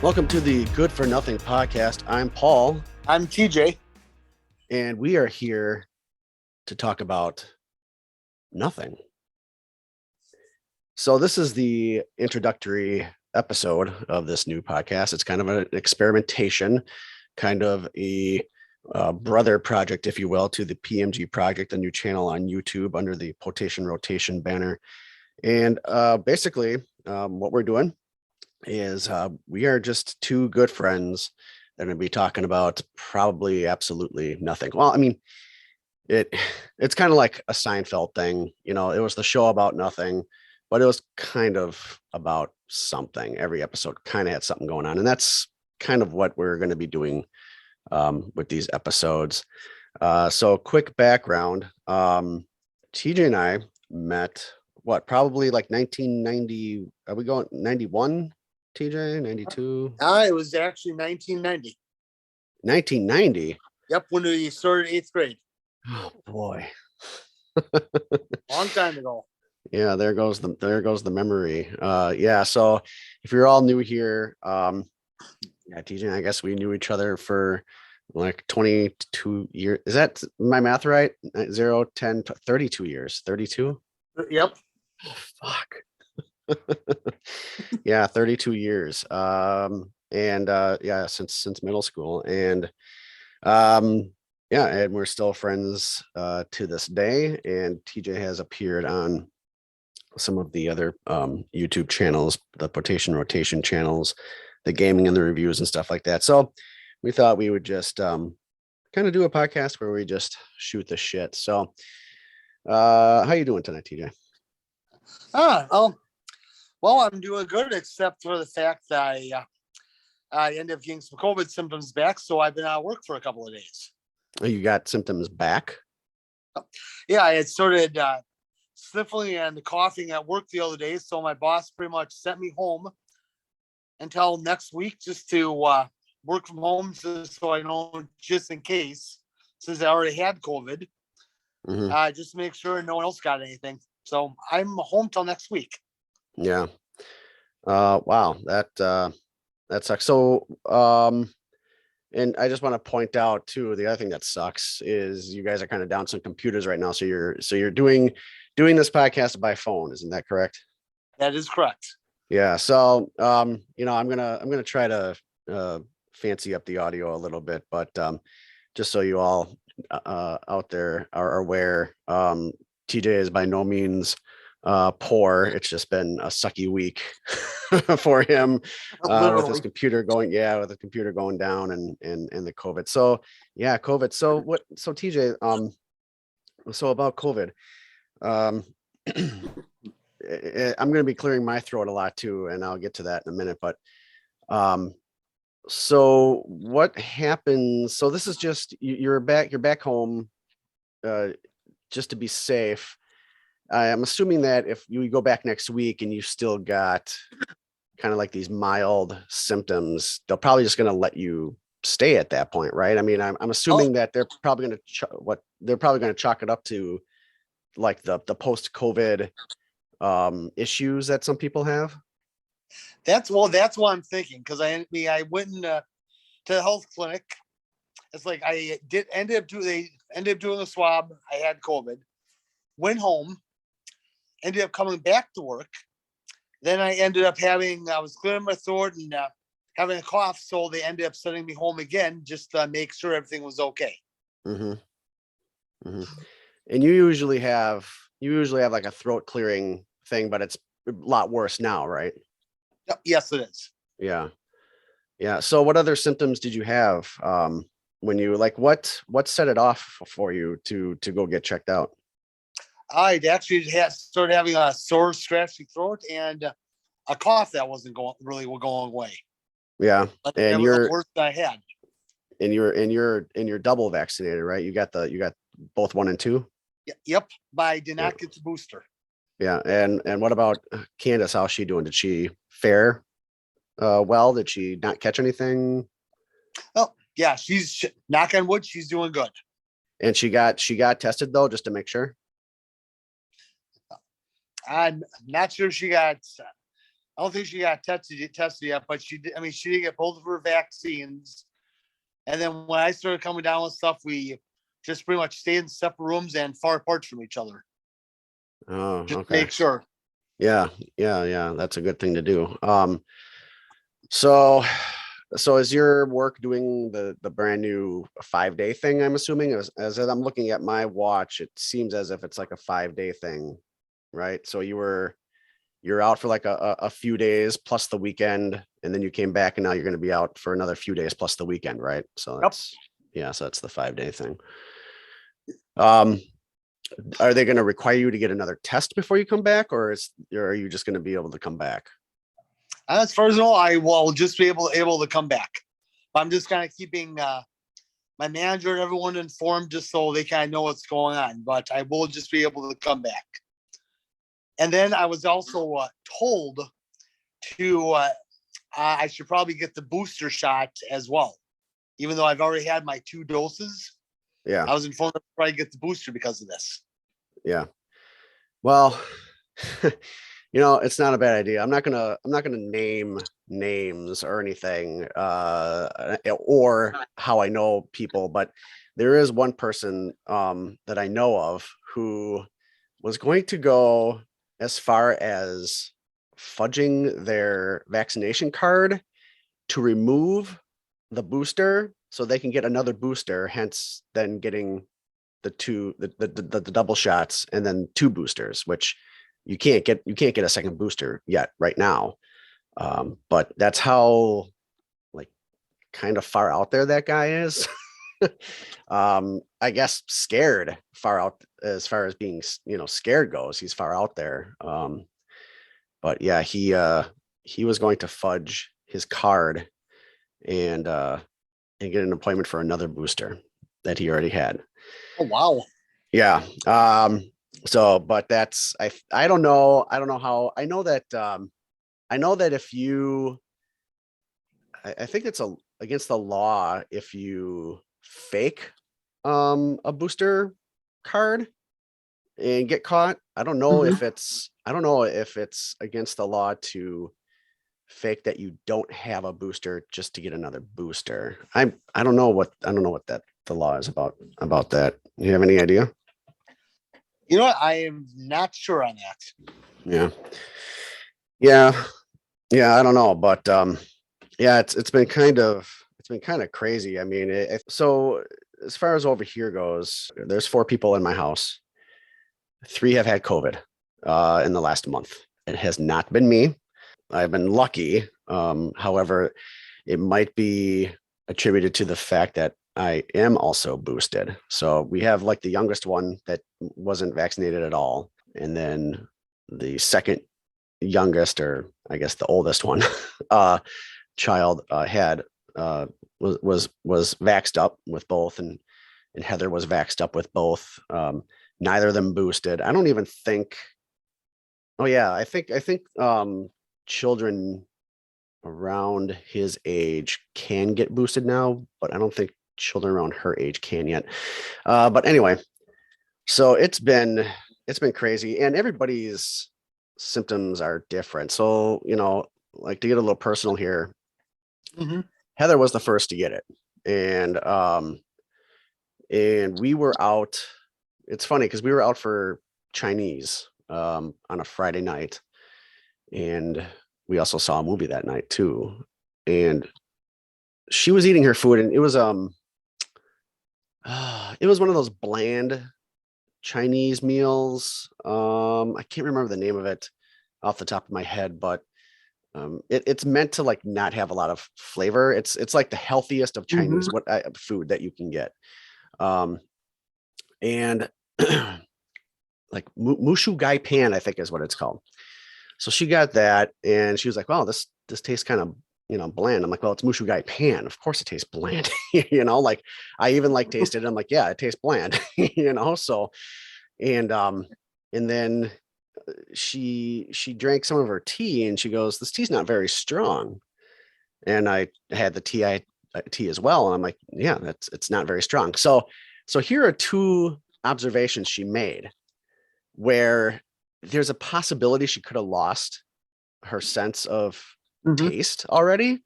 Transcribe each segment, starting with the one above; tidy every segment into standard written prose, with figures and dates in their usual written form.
Welcome to the Good for Nothing podcast. I'm Paul. I'm TJ. And we are here to talk about nothing. So this is the introductory episode of this new podcast. It's kind of an experimentation, kind of a brother project, if you will, to the PMG project, a new channel on YouTube under the Potation Rotation banner. And basically what we're doing is we are just two good friends that are going to be talking about probably absolutely nothing. Well, I mean, it's kind of like a Seinfeld thing. You know, it was the show about nothing, but it was kind of about something. Every episode kind of had something going on. And that's kind of what we're going to be doing with these episodes. So quick background, TJ and I met probably like 1990. Are we going 91? TJ, 92? It was actually 1990. 1990? Yep, when we started 8th grade. Oh boy. Long time ago. Yeah, there goes the memory. Yeah, so if you're all new here, yeah, TJ, I guess we knew each other for like 22 years. Is that my math right? 0, 10, 32 years. 32? Yep. Oh, fuck. Yeah, 32 years. Yeah, since middle school. And yeah, and we're still friends to this day. And TJ has appeared on some of the other YouTube channels, the Potation Rotation channels, the gaming and the reviews and stuff like that. So we thought we would just kind of do a podcast where we just shoot the shit. So how you doing tonight, TJ? Well, I'm doing good, except for the fact that I ended up getting some COVID symptoms back, so I've been out of work for a couple of days. Oh, you got symptoms back? Yeah, I had started sniffling and coughing at work the other day, so my boss pretty much sent me home until next week just to work from home, so I know just in case, since I already had COVID, just to make sure no one else got anything. So I'm home till next week. Yeah. Wow, that sucks. So and I just want to point out too, the other thing that sucks is you guys are kind of down some computers right now. So you're doing this podcast by phone, isn't that correct? That is correct. Yeah. So you know, I'm gonna try to fancy up the audio a little bit, but just so you all out there are aware, TJ is by no means poor. It's just been a sucky week for him with his computer going down and the COVID. So yeah, COVID. So TJ, so about COVID, I'm going to be clearing my throat a lot too, and I'll get to that in a minute, but so what happens? So this is just, you're back home just to be safe. I'm assuming that if you go back next week and you still got kind of like these mild symptoms, they're probably just going to let you stay at that point, right? I mean, I'm assuming that they're probably going to chalk it up to like the post-COVID issues that some people have. That's what I'm thinking, because I went to the health clinic. It's like they ended up doing the swab. I had COVID, went home, ended up coming back to work. Then I ended up I was clearing my throat and having a cough. So they ended up sending me home again just to make sure everything was okay. Mm-hmm. Mm-hmm. And you usually have like a throat clearing thing, but it's a lot worse now, right? Yes, it is. Yeah. Yeah. So what other symptoms did you have when you what set it off for you to go get checked out? I actually started having a sore, scratchy throat and a cough that wasn't going away. Yeah, and you're the worst I had. And you're double vaccinated, right? You got both 1 and 2. Yep, but I did not get the booster. Yeah, and what about Candace? How's she doing? Did she fare well? Did she not catch anything? Oh yeah, she's knock on wood, she's doing good. And she got tested though, just to make sure. I'm not sure she got I don't think she got tested yet, but she did. I mean, she did get both of her vaccines. And then when I started coming down with stuff, we just pretty much stayed in separate rooms and far apart from each other. Oh, Just okay. make sure. Yeah, yeah. That's a good thing to do. So is your work doing the brand new 5-day thing? I'm assuming as I'm looking at my watch, it seems as if it's like a 5-day thing, right? So you're out for like a few days plus the weekend, and then you came back, and now you're going to be out for another few days plus the weekend, right? So that's so that's the 5-day thing. Are they going to require you to get another test before you come back, or are you just going to be able to come back? As far as I know, I will just be able to come back. I'm just kind of keeping my manager and everyone informed just so they kind of know what's going on. But I will just be able to come back. And then I was also told to I should probably get the booster shot as well, even though I've already had my 2 doses. Yeah, I was informed to probably get the booster because of this. yeah. Well, it's not a bad idea. I'm not gonna name names or anything, or how I know people, but there is one person that I know of who was going to go as far as fudging their vaccination card to remove the booster so they can get another booster, hence then getting the double shots and then 2 boosters, which you can't get a second booster yet right now. But that's how like kind of far out there that guy is. I guess scared far out as far as being, scared goes. He's far out there. But yeah, he was going to fudge his card and get an appointment for another booster that he already had. Oh wow. Yeah. So, but that's, I don't know how. I know that if you, I think it's against the law if you fake a booster card and get caught. I don't know if it's against the law to fake that you don't have a booster just to get another booster. I don't know what that the law is about that. You have any idea? You know what? I am not sure on that. Yeah. I don't know, but yeah, it's been kind of crazy. I mean, so as far as over here goes, there's 4 people in my house. 3 have had COVID in the last month. It has not been me. I've been lucky. However, it might be attributed to the fact that I am also boosted. So we have like the youngest one that wasn't vaccinated at all. And then the second youngest, or I guess the oldest one, child had was vaxxed up with both, and Heather was vaxxed up with both. Neither of them boosted. I don't even think. Oh yeah, I think children around his age can get boosted now, but I don't think children around her age can yet. But anyway, so it's been crazy, and everybody's symptoms are different. So, like, to get a little personal here, Heather was the first to get it. And we were out. It's funny because we were out for Chinese on a Friday night, and we also saw a movie that night too. And she was eating her food, and it was one of those bland Chinese meals. I can't remember the name of it off the top of my head, but it's meant to like not have a lot of flavor. It's like the healthiest of Chinese food that you can get. And like mushu gai pan, I think is what it's called. So she got that, and she was like, "Wow, this tastes kind of bland." I'm like, "Well, it's mushu gai pan. Of course, it tastes bland." Like I even like tasted it. I'm like, "Yeah, it tastes bland." So and then she drank some of her tea, and she goes, "This tea's not very strong." And I had the tea as well, and I'm like, "Yeah, it's not very strong." So here are 2 observations she made where there's a possibility she could have lost her sense of Mhm. taste already,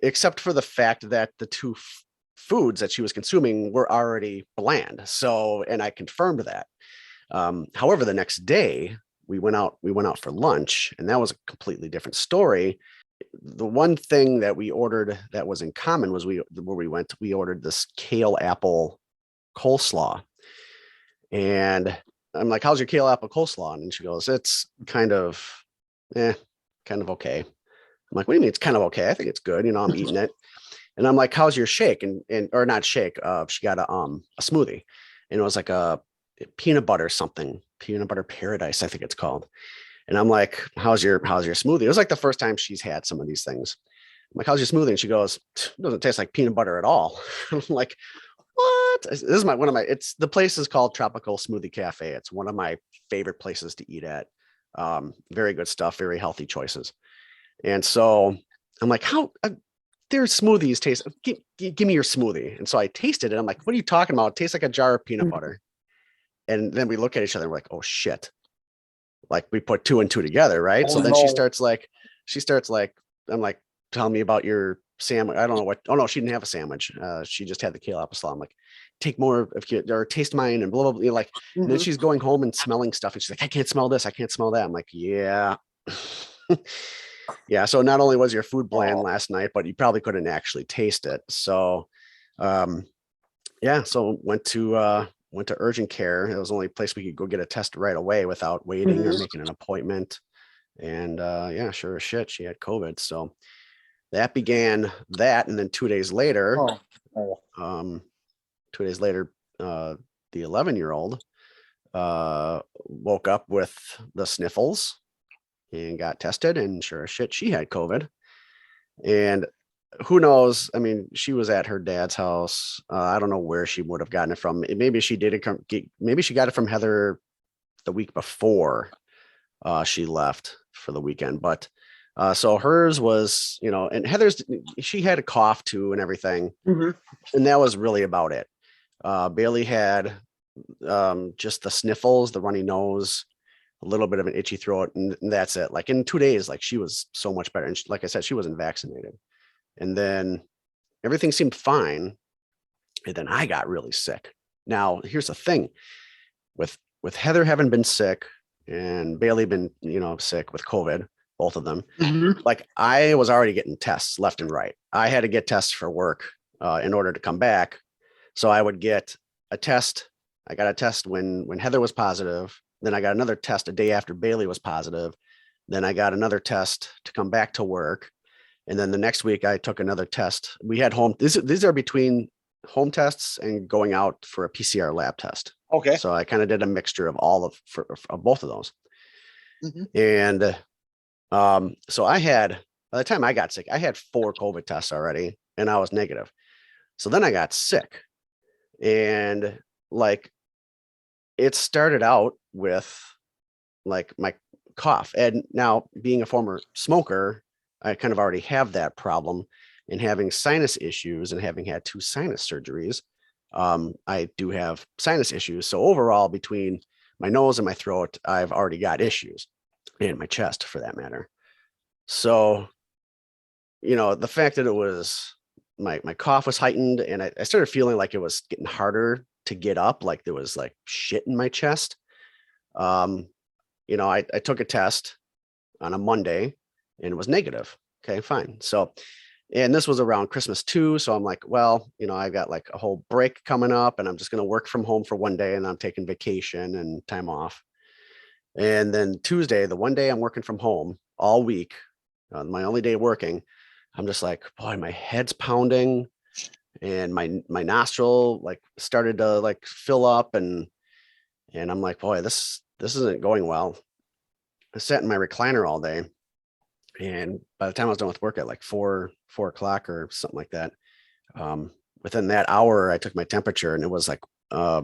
except for the fact that the two foods that she was consuming were already bland. So, and I confirmed that. However, the next day we went out for lunch, and that was a completely different story. The one thing that we ordered that was in common was we ordered this kale apple coleslaw. And I'm like, how's your kale apple coleslaw? And she goes, it's kind of, kind of okay. I'm like, what do you mean it's kind of okay? I think it's good. You know, I'm eating it. And I'm like, how's your shake? And or not shake. She got a smoothie. And it was like a peanut butter something, peanut butter paradise, I think it's called. And I'm like, how's your smoothie? It was like the first time she's had some of these things. I'm like, how's your smoothie? And she goes, it doesn't taste like peanut butter at all. I'm like, what? This is one of my, it's the place is called Tropical Smoothie Cafe. It's one of my favorite places to eat at. Very good stuff, very healthy choices. And so I'm like, how their smoothies taste, give me your smoothie. And so I tasted it. I'm like, what are you talking about? It tastes like a jar of peanut butter. And then we look at each other and we're like, oh shit. Like we put two and two together, right? Oh, So then no. she starts like, I'm like, tell me about your sandwich. I don't know what. Oh no, she didn't have a sandwich. She just had the kale apple slaw. I'm like, take more of your, or taste mine, and blah blah blah. Like, and then Mhm. she's going home and smelling stuff, and she's like, I can't smell this. I can't smell that. I'm like, yeah, yeah. So not only was your food bland Oh. last night, but you probably couldn't actually taste it. So, um, yeah. So went to urgent care. It was the only place we could go get a test right away without waiting or Mhm. making an appointment. And yeah, sure as shit, she had COVID. So that began that. And then 2 days later, Oh. Oh. um, 2 days later, the 11-year-old woke up with the sniffles and got tested. And sure as shit, she had COVID. And who knows? I mean, she was at her dad's house. I don't know where she would have gotten it from. Maybe she did it. Maybe she got it from Heather the week before she left for the weekend. But so hers was, you know, and Heather's, she had a cough too and everything. Mhm. And that was really about it. Bailey had just the sniffles, the runny nose, a little bit of an itchy throat, and that's it. Like in 2 days, like she was so much better. And she, like I said, she wasn't vaccinated. And then everything seemed fine. And then I got really sick. Now, here's the thing with Heather having been sick and Bailey been, you know, sick with COVID, both of them. Mhm. Like I was already getting tests left and right. I had to get tests for work in order to come back. So I would get a test. I got a test when Heather was positive. Then I got another test a day after Bailey was positive. Then I got another test to come back to work. And then the next week I took another test. We had home. These are between home tests and going out for a PCR lab test. Okay. So I kind of did a mixture of of both of those. Mhm. And so I had, by the time I got sick, I had 4 COVID tests already and I was negative. So then I got sick and like it started out with like my cough. And now being a former smoker, I kind of already have that problem and having sinus issues and having had 2 sinus surgeries. I do have sinus issues. So overall, between my nose and my throat, I've already got issues, and my chest for that matter. So, you know, the fact that it was my cough was heightened and I started feeling like it was getting harder to get up, like there was like shit in my chest. Um, you know, I took a test on a Monday and it was negative. Okay, fine. So, and this was around Christmas too. So I'm like, well, you know, I got like a whole break coming up and I'm just going to work from home for one day and I'm taking vacation and time off. And then Tuesday, the one day I'm working from home all week, my only day working, I'm just like, boy, my head's pounding and my nostril like started to like fill up and I'm like, boy, this isn't going well. I sat in my recliner all day, and by the time I was done with work at like 4 o'clock or something like that, within that hour, I took my temperature and it was like, I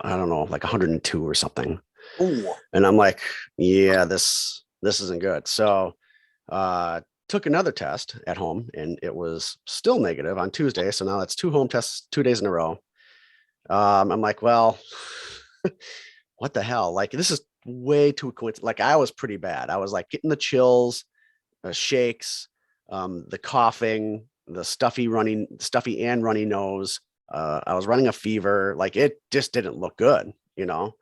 don't know, like 102 or something. Ooh. And I'm like, yeah, this isn't good. So, took another test at home and it was still negative on Tuesday. So now that's 2 home tests 2 days in a row. I'm like, well, what the hell? Like this is way too coincidental. Like I was pretty bad. I was like getting the chills, shakes, the coughing, the stuffy and runny nose. I was running a fever. Like it just didn't look good, you know?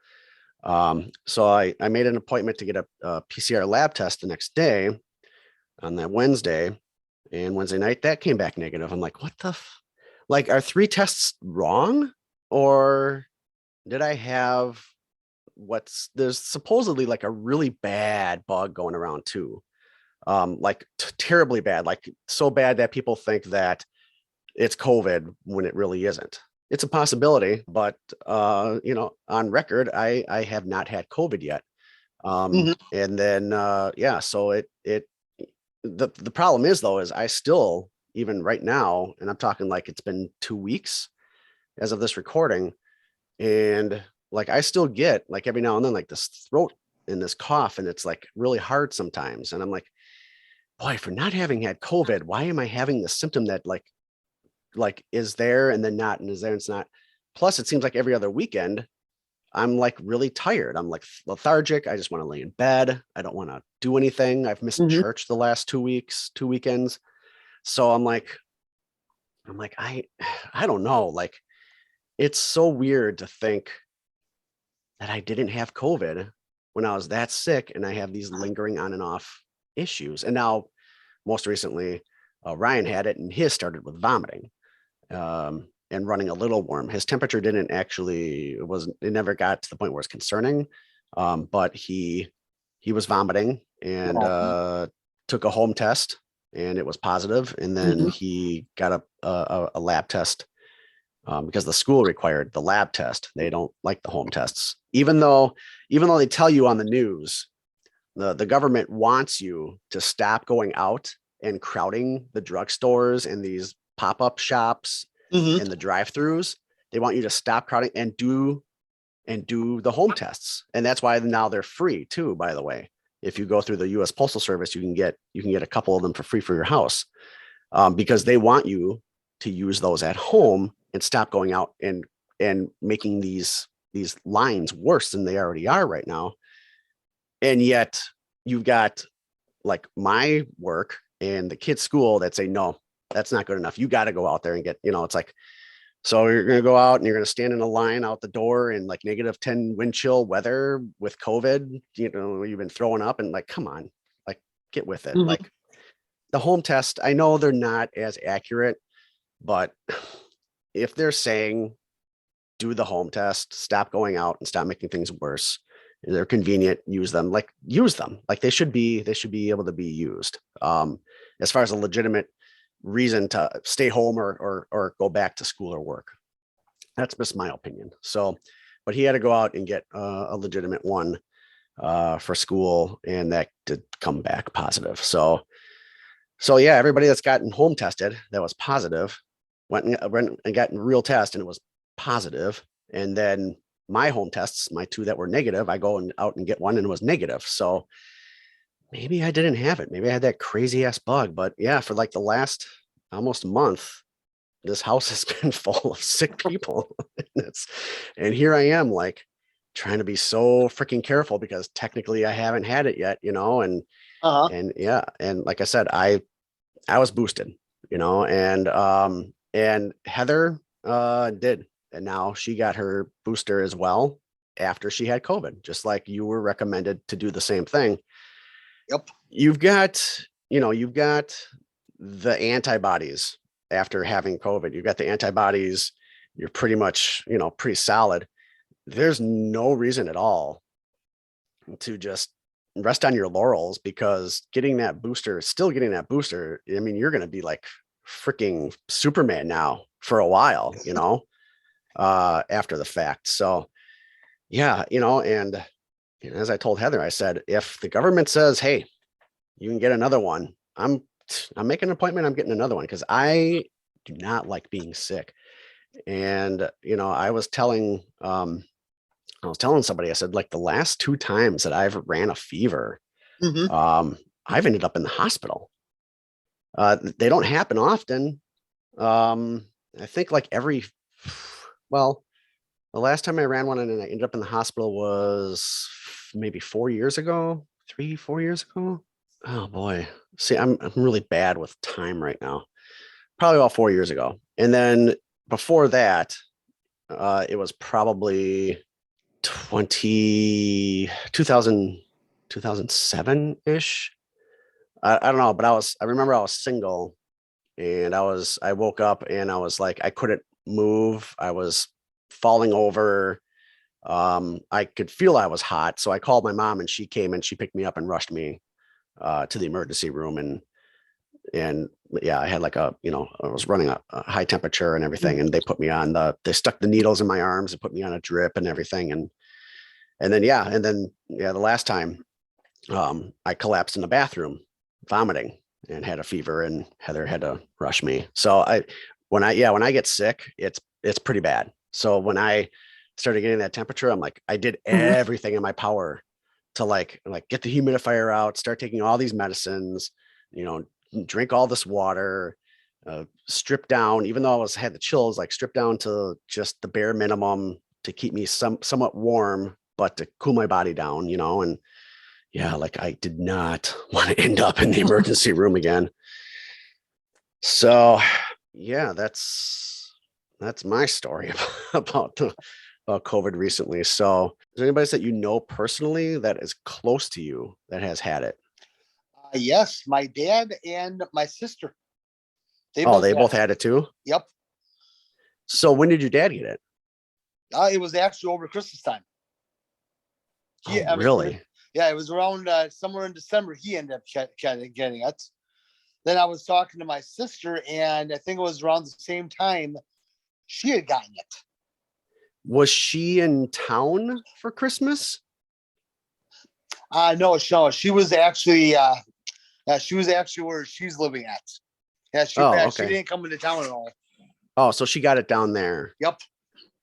So I made an appointment to get a PCR lab test the next day on that Wednesday, and Wednesday night that came back negative. I'm like, what the, like, are 3 tests wrong? Or did I have there's supposedly like a really bad bug going around too. Like terribly bad, like so bad that people think that it's COVID when it really isn't. It's a possibility, but on record, I have not had COVID yet. Mhm. And then yeah, so the problem is though, is I still, even right now, and I'm talking like it's been 2 weeks as of this recording, and like I still get like every now and then like this throat and this cough, and it's like really hard sometimes. And I'm like, boy, for not having had COVID, why am I having the symptom that like is there and then not, and is there and it's not? Plus, it seems like every other weekend I'm like really tired. I'm like lethargic. I just want to lay in bed. I don't want to do anything. I've missed Mhm. church the last 2 weeks, 2 weekends. So I'm like, I don't know. Like it's so weird to think that I didn't have COVID when I was that sick, and I have these lingering on and off issues. And now, most recently, Ryan had it, and his started with vomiting and running a little warm. His temperature didn't actually, it never got to the point where it's concerning, but he was vomiting, and Oh. took a home test, and it was positive. And then Mhm. he got a lab test, because the school required the lab test. They don't like the home tests, even though they tell you on the news, the government wants you to stop going out and crowding the drugstores and these pop-up shops Mhm. and the drive-throughs. They want you to stop crowding and do the home tests. And that's why now they're free too, by the way. If you go through the US Postal Service, you can get a couple of them for free for your house, because they want you to use those at home and stop going out and making these lines worse than they already are right now. And yet you've got like my work and the kids' school that say, no, that's not good enough. You got to go out there and get, it's like, so you're going to go out and you're going to stand in a line out the door in like -10 wind chill weather with COVID, you've been throwing up, and like, come on, like, get with it. Mhm. Like the home test, I know they're not as accurate, but if they're saying do the home test, stop going out and stop making things worse, they're convenient, use them. Like use them. Like they should be able to be used. As far as a legitimate reason to stay home or go back to school or work. That's just my opinion. So, but he had to go out and get a legitimate one for school, and that did come back positive. So yeah, everybody that's gotten home tested that was positive went and got a real test, and it was positive. And then my home tests, my 2 that were negative, I go out and get one, and it was negative. So maybe I didn't have it. Maybe I had that crazy ass bug. But yeah, for like the last almost month, this house has been full of sick people. And here I am, like trying to be so freaking careful because technically I haven't had it yet, Uh-huh. and yeah, and like I said, I was boosted, and Heather did, and now she got her booster as well after she had COVID, just like you were recommended to do the same thing. Yep. You've got the antibodies after having COVID. You've got the antibodies. You're pretty much, pretty solid. There's no reason at all to just rest on your laurels, because still getting that booster, I mean, you're going to be like freaking Superman now for a while, after the fact. So yeah, and as I told Heather, I said, if the government says, hey, you can get another one, I'm making an appointment. I'm getting another one, because I do not like being sick. And I was telling somebody, I said, like the last 2 times that I've ran a fever, Mhm. I've ended up in the hospital. They don't happen often. I think like well, the last time I ran one and I ended up in the hospital was maybe 4 years ago, 3, 4 years ago. Oh boy. See, I'm really bad with time right now. Probably about 4 years ago. And then before that, it was probably 2007 ish. I don't know, but I remember I was single and I woke up and I was like, I couldn't move. I was falling over. I could feel I was hot. So I called my mom and she came and she picked me up and rushed me to the emergency room. And yeah, I had like I was running a high temperature and everything. And they put me on they stuck the needles in my arms and put me on a drip and everything. And then the last time I collapsed in the bathroom vomiting and had a fever and Heather had to rush me. So when I get sick, it's pretty bad. So when I started getting that temperature, I'm like, I did everything in my power to like get the humidifier out, start taking all these medicines, drink all this water, strip down, even though had the chills, like strip down to just the bare minimum to keep me somewhat warm, but to cool my body down, and yeah, like I did not want to end up in the emergency room again. So yeah, that's my story about COVID recently. So is there anybody that you know personally that is close to you that has had it? Yes, my dad and my sister. They both had it too? Yep. So when did your dad get it? It was actually over Christmas time. Really? Yeah, it was around somewhere in December. He ended up getting it. Then I was talking to my sister, and I think it was around the same time she had gotten it. Was she in town for Christmas? No, she was actually where she's living at. Yeah, she didn't come into town at all. Oh, so she got it down there. Yep.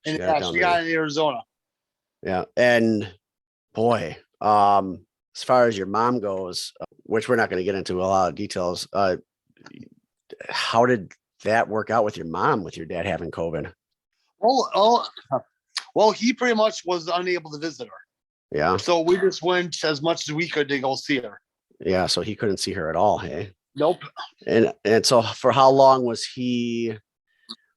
And she got it in Arizona. Yeah. And boy, as far as your mom goes, which we're not going to get into a lot of details, how did that work out with your mom, with your dad having COVID? Well, he pretty much was unable to visit her. Yeah. So we just went as much as we could to go see her. Yeah. So he couldn't see her at all. Hey. Nope. And so for how long was he?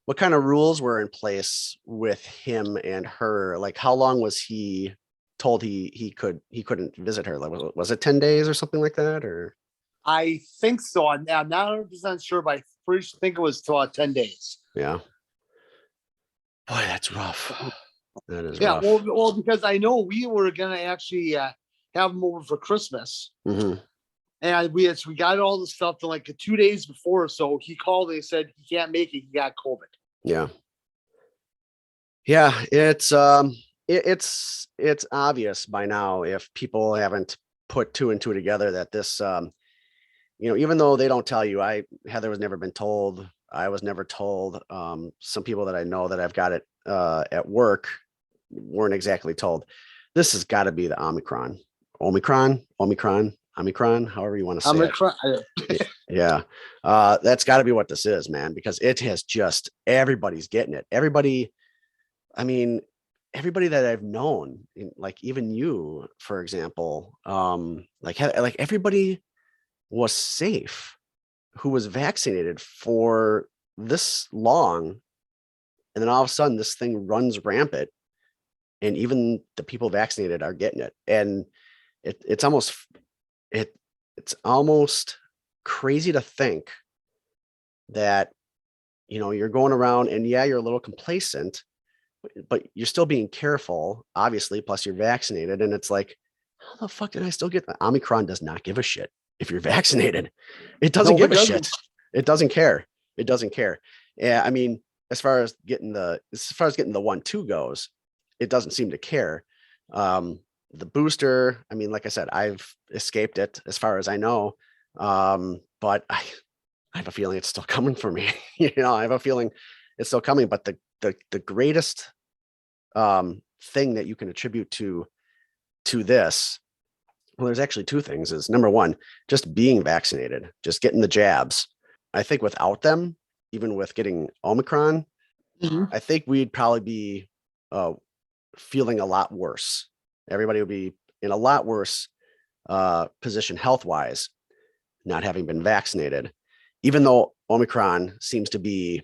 What kind of rules were in place with him and her? Like, how long was he told he couldn't visit her? Like, was it 10 days or something like that? Or I think so. I'm not 100% sure, but I think it was 10 days. Yeah. Boy, that's rough. That is yeah, rough. Well, because I know we were gonna actually have him over for Christmas, and we got all the stuff. And like 2 days before, so he called and he said he can't make it. He got COVID. Yeah. Yeah, it's obvious by now if people haven't put two and two together that this even though they don't tell you, Heather was never been told, I was never told, some people that I know that I've got it at work weren't exactly told. This has got to be the Omicron, however you want to say it. Yeah. That's got to be what this is, man, because it has just, everybody's getting it. Everybody that I've known, like even you, for example, like everybody was safe who was vaccinated for this long. And then all of a sudden this thing runs rampant and even the people vaccinated are getting it. And it's almost crazy to think that, you're going around and you're a little complacent, but you're still being careful, obviously, plus you're vaccinated. And it's like, how the fuck did I still get that? Omicron does not give a shit if you're vaccinated. It doesn't give a shit. It doesn't care. It doesn't care. Yeah. I mean, as far as getting the 1-2 goes, it doesn't seem to care. The booster, I mean, like I said, I've escaped it as far as I know. But I have a feeling it's still coming for me. I have a feeling it's still coming, but the greatest thing that you can attribute to this, well, there's actually two things. Is number one, just being vaccinated, just getting the jabs. I think without them, even with getting Omicron, I think we'd probably be feeling a lot worse. Everybody would be in a lot worse position health-wise, not having been vaccinated, even though Omicron seems to be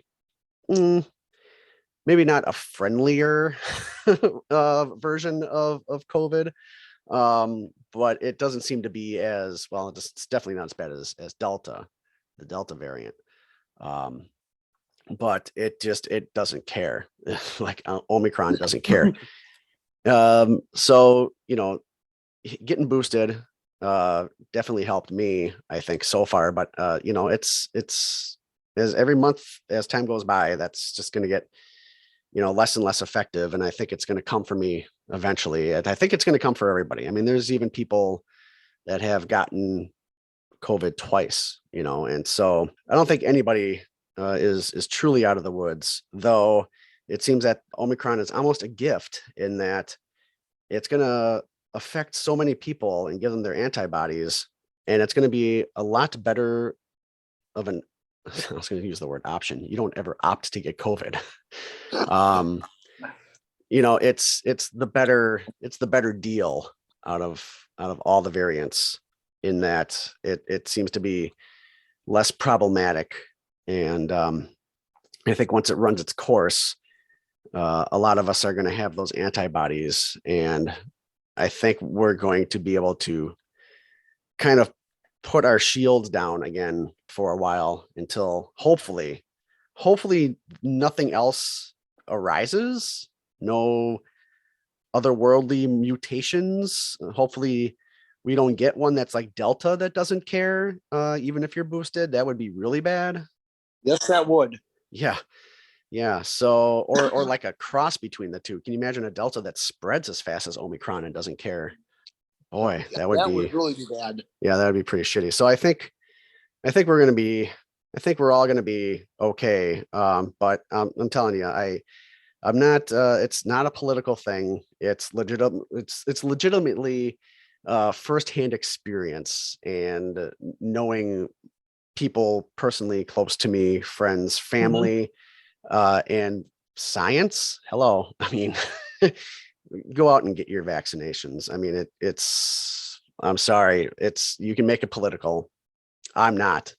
maybe not a friendlier version of COVID. But it doesn't seem to be as well. It's definitely not as bad as Delta, the Delta variant. But it doesn't care. Like Omicron doesn't care. So, getting boosted definitely helped me, I think, so far. But it's as every month as time goes by, that's just going to get less and less effective. And I think it's going to come for me eventually. I think it's going to come for everybody. I mean, there's even people that have gotten COVID twice, and so I don't think anybody is truly out of the woods, though it seems that Omicron is almost a gift in that it's going to affect so many people and give them their antibodies. And it's going to be a lot better of an, I was going to use the word option. You don't ever opt to get COVID. It's the better deal out of all the variants, in that it seems to be less problematic. And I think once it runs its course, a lot of us are going to have those antibodies, and I think we're going to be able to kind of put our shields down again for a while until hopefully nothing else arises, no otherworldly mutations. Hopefully we don't get one that's like Delta that doesn't care, even if you're boosted. That would be really bad. Yes, that would. Yeah. So, or like a cross between the two. Can you imagine a Delta that spreads as fast as Omicron and doesn't care? Boy, that would really be bad. Yeah, that would be pretty shitty. So I think we're going to be, I think we're all going to be okay. But I'm telling you, I'm not, it's not a political thing. It's legitimate. It's legitimately firsthand experience, and knowing people personally close to me, friends, family, and science. Hello. I mean, go out and get your vaccinations. I mean, I'm sorry. You can make it political. I'm not.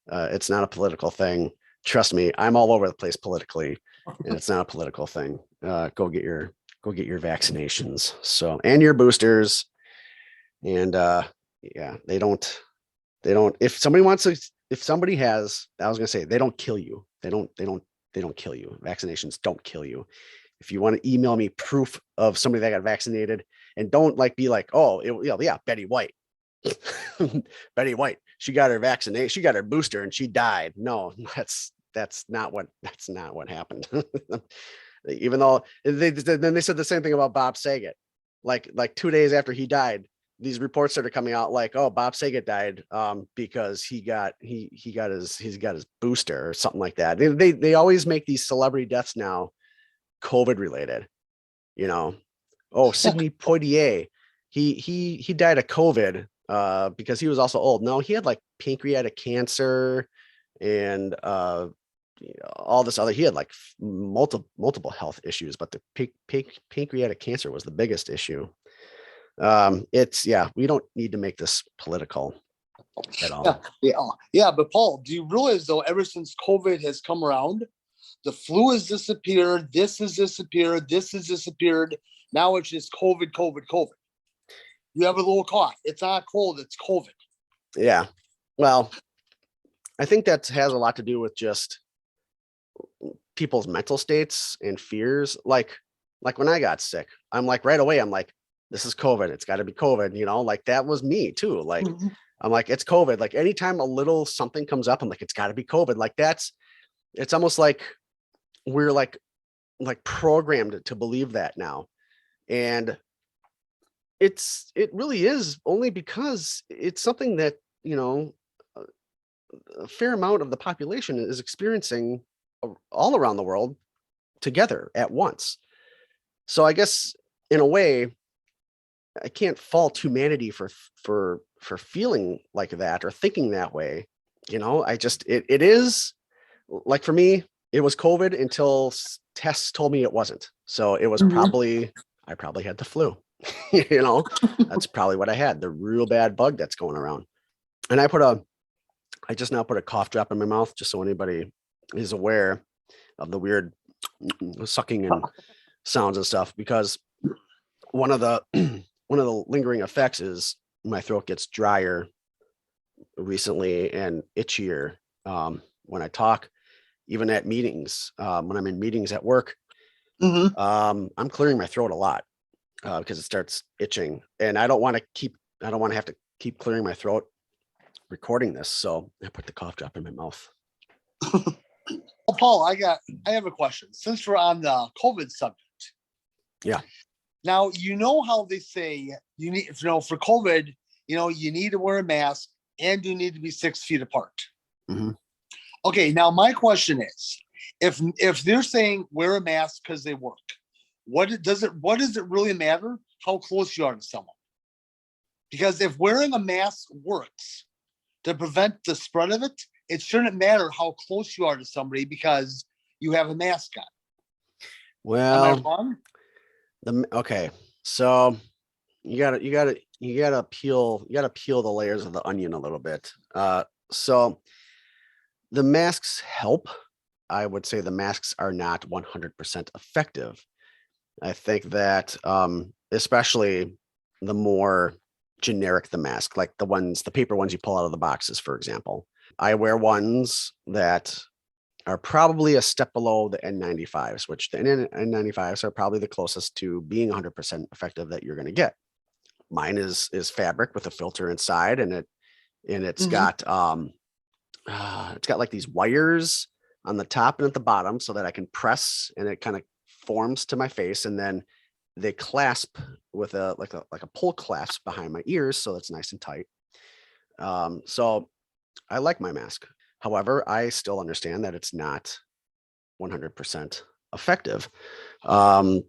It's not a political thing. Trust me, I'm all over the place politically, and it's not a political thing. Go get your vaccinations. So, and your boosters. And yeah, they don't, if somebody has, I was going to say, they don't kill you. They don't kill you. Vaccinations don't kill you. If you want to email me proof of somebody that got vaccinated, and don't be like, oh, yeah, Betty White. Betty White, she got her vaccination, she got her booster and she died. No, that's not what happened. Even though they said the same thing about Bob Saget. Like 2 days after he died, these reports started coming out like, oh, Bob Saget died because he got his booster or something like that. They always make these celebrity deaths now COVID related. Oh, Sidney Poitier, he died of COVID because he was also old. No, he had like pancreatic cancer and all this other. He had like multiple health issues, but the pancreatic cancer was the biggest issue. We don't need to make this political at all. Yeah. But Paul, do you realize though, ever since COVID has come around, the flu has disappeared. This has disappeared. This has disappeared. Now it's just COVID. You have a little cough. It's not cold. It's COVID. Yeah. Well, I think that has a lot to do with just people's mental states and fears. Like when I got sick, I'm like, right away, I'm like, this is COVID. It's got to be COVID. Like that was me too. Like, I'm like, it's COVID. Like anytime a little something comes up, I'm like, it's got to be COVID. Like it's almost like we're like programmed to believe that now. And it really is only because it's something that, a fair amount of the population is experiencing all around the world together at once. So I guess in a way, I can't fault humanity for feeling like that or thinking that way. It is like, for me, it was COVID until tests told me it wasn't. So it was I probably had the flu. You know, that's probably what I had, the real bad bug that's going around. And I just now put a cough drop in my mouth just so anybody is aware of the weird sucking and sounds and stuff, because one of the one of the lingering effects is my throat gets drier recently and itchier when I talk, even at meetings. When I'm in meetings at work, Mhm. I'm clearing my throat a lot because it starts itching, and I don't want to have to keep clearing my throat recording this. So I put the cough drop in my mouth. Well, Paul, I have a question. Since we're on the COVID subject. Yeah. Now, you know how they say you need, for COVID, you need to wear a mask and you need to be 6 feet apart. Mhm. Okay, now my question is, if they're saying wear a mask because they work, what does it really matter how close you are to someone? Because if wearing a mask works to prevent the spread of it, it shouldn't matter how close you are to somebody because you have a mask on. Am I Well, wrong? okay. So you gotta peel the layers of the onion a little bit. So the masks help. I would say the masks are not 100% effective. I think that especially the more generic the mask, like the paper ones you pull out of the boxes, for example. I wear ones that are probably a step below the N95s, which the N95s are probably the closest to being 100% effective that you're going to get. Mine is fabric with a filter inside, and it's Mhm. it's got like these wires on the top and at the bottom so that I can press and it kind of forms to my face, and then they clasp with a pull clasp behind my ears, so it's nice and tight. So I like my mask. However, I still understand that it's not 100% effective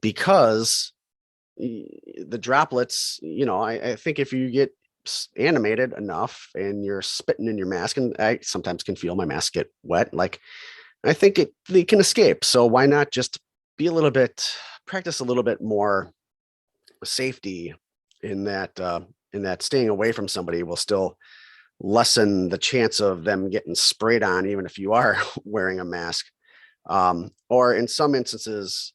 because the droplets, I think if you get animated enough and you're spitting in your mask, and I sometimes can feel my mask get wet, like I think they can escape. So why not just practice a little bit more safety in that staying away from somebody will still lessen the chance of them getting sprayed on, even if you are wearing a mask. Or in some instances,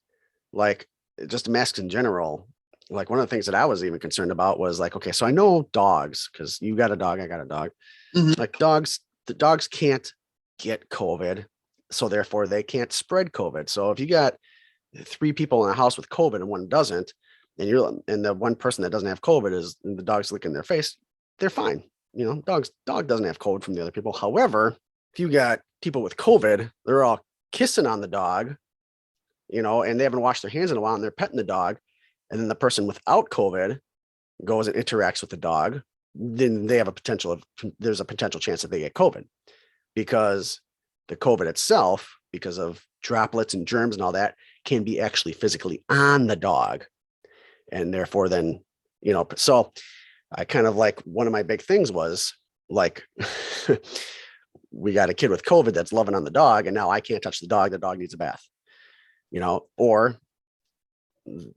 like just masks in general, like one of the things that I was even concerned about was like, okay, so I know dogs, because you got a dog, I got a dog. Mhm. Like the dogs can't get COVID, so therefore they can't spread COVID. So if you got 3 people in a house with COVID and one doesn't, and the one person that doesn't have COVID is the dog's licking their face, they're fine. Dog doesn't have COVID from the other people. However, if you got people with COVID, they're all kissing on the dog, and they haven't washed their hands in a while and they're petting the dog. And then the person without COVID goes and interacts with the dog, then there's a potential chance that they get COVID, because the COVID itself, because of droplets and germs and all that, can be actually physically on the dog. And therefore then, so I kind of like, one of my big things was like, we got a kid with COVID that's loving on the dog, and now I can't touch the dog needs a bath, or